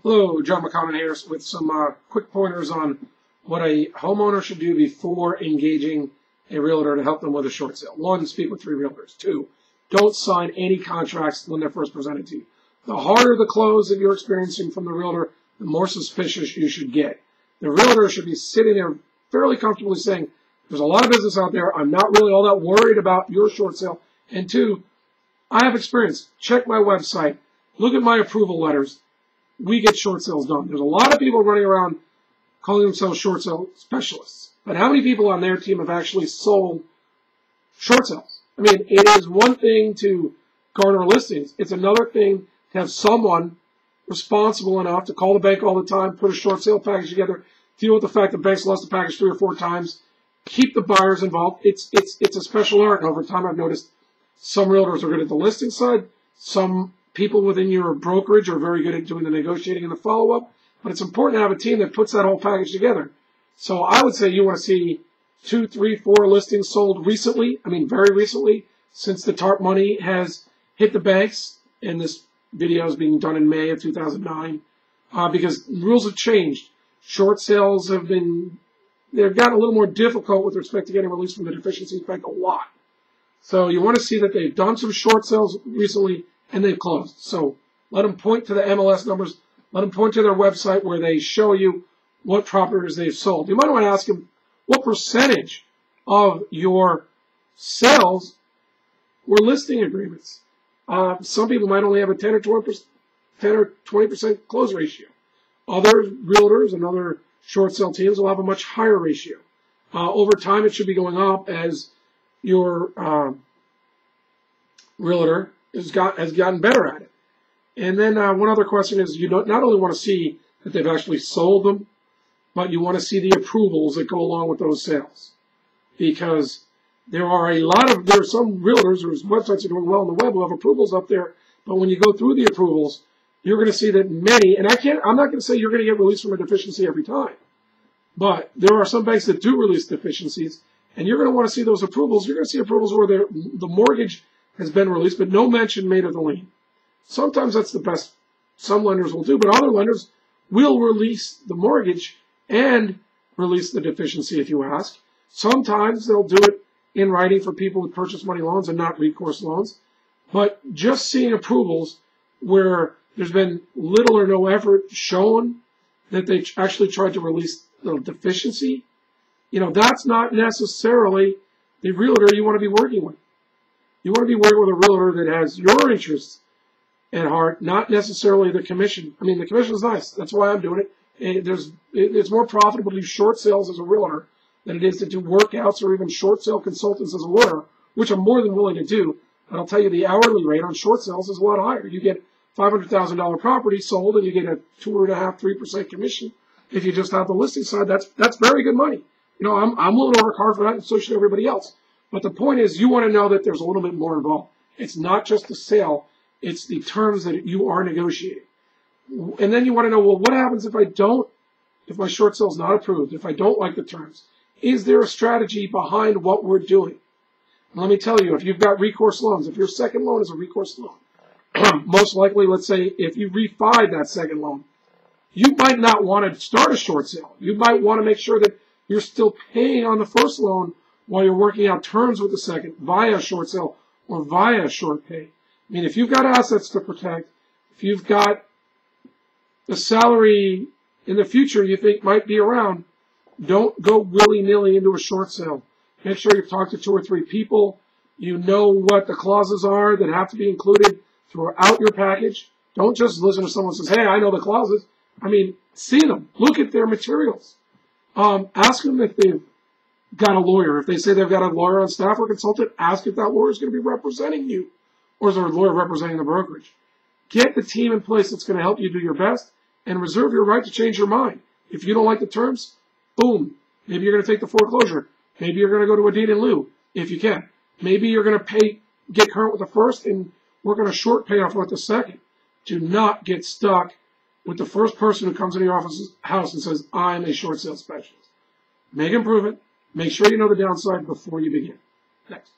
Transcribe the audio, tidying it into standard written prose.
Hello, John McConnell here with some quick pointers on what a homeowner should do before engaging a realtor to help them with a short sale. 1, speak with 3 realtors. 2, don't sign any contracts when they're first presented to you. The harder the close that you're experiencing from the realtor, the more suspicious you should get. The realtor should be sitting there fairly comfortably saying, there's a lot of business out there. I'm not really all that worried about your short sale. And 2, I have experience. Check my website. Look at my approval letters. We get short sales done. There's a lot of people running around calling themselves short sale specialists. But how many people on their team have actually sold short sales? I mean, it is one thing to garner listings. It's another thing to have someone responsible enough to call the bank all the time, put a short sale package together, deal with the fact that banks lost the package 3 or 4 times, keep the buyers involved. It's a special art. And over time, I've noticed some realtors are good at the listing side. Some people within your brokerage are very good at doing the negotiating and the follow-up, but it's important to have a team that puts that whole package together. So I would say you want to see 2, 3, 4 listings sold recently. I mean, very recently, since the TARP money has hit the banks, and this video is being done in May of 2009, because rules have changed. Short sales they've gotten a little more difficult with respect to getting released from the deficiency. In fact, a lot. So you want to see that they've done some short sales recently, and they've closed. So let them point to the MLS numbers. Let them point to their website where they show you what properties they've sold. You might want to ask them, what percentage of your sales were listing agreements? Some people might only have a 10 or 20% close ratio. Other realtors and other short sale teams will have a much higher ratio. Over time, it should be going up as your realtor has gotten better at it. And then one other question is, you don't not only want to see that they've actually sold them, but you want to see the approvals that go along with those sales. Because there are some realtors whose websites are doing well on the web who have approvals up there, but when you go through the approvals, you're going to see that many, and I'm not going to say you're going to get released from a deficiency every time, but there are some banks that do release deficiencies, and you're going to want to see those approvals. You're going to see approvals where the mortgage has been released, but no mention made of the lien. Sometimes that's the best some lenders will do, but other lenders will release the mortgage and release the deficiency if you ask. Sometimes they'll do it in writing for people with purchase money loans and not recourse loans. But just seeing approvals where there's been little or no effort shown that they actually tried to release the deficiency, that's not necessarily the realtor you want to be working with. You want to be working with a realtor that has your interests at heart, not necessarily the commission. I mean, the commission is nice. That's why I'm doing it. It's more profitable to do short sales as a realtor than it is to do workouts or even short sale consultants as a lawyer, which I'm more than willing to do. But I'll tell you, the hourly rate on short sales is a lot higher. You get $500,000 property sold, and you get a 2.5–3% commission. If you just have the listing side, that's very good money. I'm willing to work hard for that, and so should everybody else. But the point is, you want to know that there's a little bit more involved. It's not just the sale; it's the terms that you are negotiating. And then you want to know, well, what happens if my short sale is not approved, if I don't like the terms? Is there a strategy behind what we're doing? And let me tell you, if you've got recourse loans, if your second loan is a recourse loan, most likely, let's say, if you refi that second loan, you might not want to start a short sale. You might want to make sure that you're still paying on the first loan while you're working out terms with the second via a short sale or via a short pay. I mean, if you've got assets to protect, if you've got the salary in the future you think might be around, don't go willy-nilly into a short sale. Make sure you've talked to 2 or 3 people. You know what the clauses are that have to be included throughout your package. Don't just listen to someone who says, hey, I know the clauses. I mean, see them. Look at their materials. Ask them if they've got a lawyer. If they say they've got a lawyer on staff or consultant, ask if that lawyer is going to be representing you, or is there a lawyer representing the brokerage. Get the team in place that's going to help you do your best, and reserve your right to change your mind. If you don't like the terms, boom. Maybe you're going to take the foreclosure. Maybe you're going to go to a deed in lieu, if you can. Maybe you're going to get current with the first and work on a short payoff with the second. Do not get stuck with the first person who comes into your house and says, I'm a short sale specialist. Make improvement. Make sure you know the downside before you begin. Next.